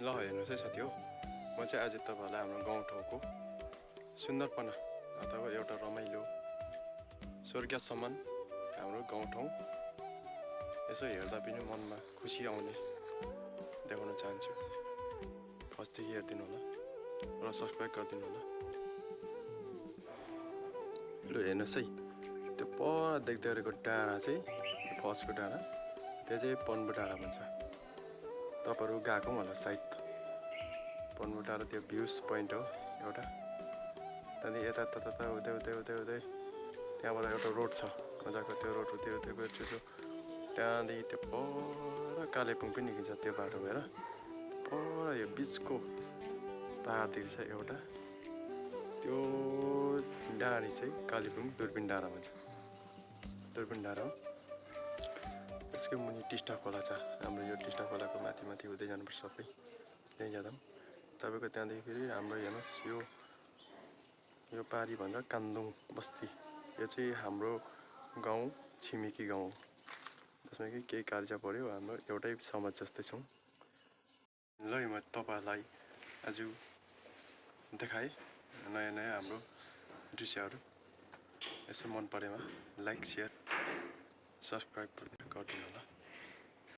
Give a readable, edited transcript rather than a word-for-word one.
ल हेर्नुहोस् है साथी हो, म चाहिँ आज तपाईँहरूलाई हाम्रो गाउँठाउँको सुन्दरपना अथवा एउटा रमाइलो स्वर्गीय समान हाम्रो गाउँठाउँ यसो हेर्दा पनि मनमा खुसी आउने देखाउन चाहन्छु। फर्स्टदेखि हेरिदिनु होला र सब्सक्राइब गरिदिनु होला। ल हेर्नुहोस् है, त्यो पर देख्दै गरेको डाँडा चाहिँ फर्स्टको डाँडा, त्यो चाहिँ पन्बू डाँडा भन्छ। तपाईँहरू गएको पनि होला सायद। पन्बू डाँडा त्यो भ्युज पोइन्ट हो एउटा। त्यहाँदेखि यता उतै उतै उतै उतै त्यहाँबाट एउटा रोड छ मजाको, त्यो रोड उतै उतै गएछु। त्यहाँदेखि त्यो पर कालेबुङ पनि निस्किन्छ त्यो बाटो भएर। पर यो बिचको पाहाड देख्छ एउटा, त्यो डाँडी चाहिँ कालेबुङ दुर्पिन डाँडा भन्छ। दुर्पिन डाँडा हो। त्यसको मुनि टिस्टा खोला छ हाम्रो। यो टिस्टा खोलाको माथि माथि हुँदै जानुपर्छ सबै। त्यहीँ जाँदा तपाईँको त्यहाँदेखि फेरि हाम्रो हेर्नुहोस्, यो पारी भन्छ कान्दुङ बस्ती। यो चाहिँ हाम्रो गाउँ छिमेकी गाउँ हो, जसमा कि केही कार्य पऱ्यो हाम्रो एउटै समाज जस्तै छौँ। ल म तपाईँहरूलाई आज देखाएँ नयाँ नयाँ हाम्रो दृश्यहरू। यसो मन परेमा लाइक, सेयर, सब्सक्राइब गरिदिनु होला।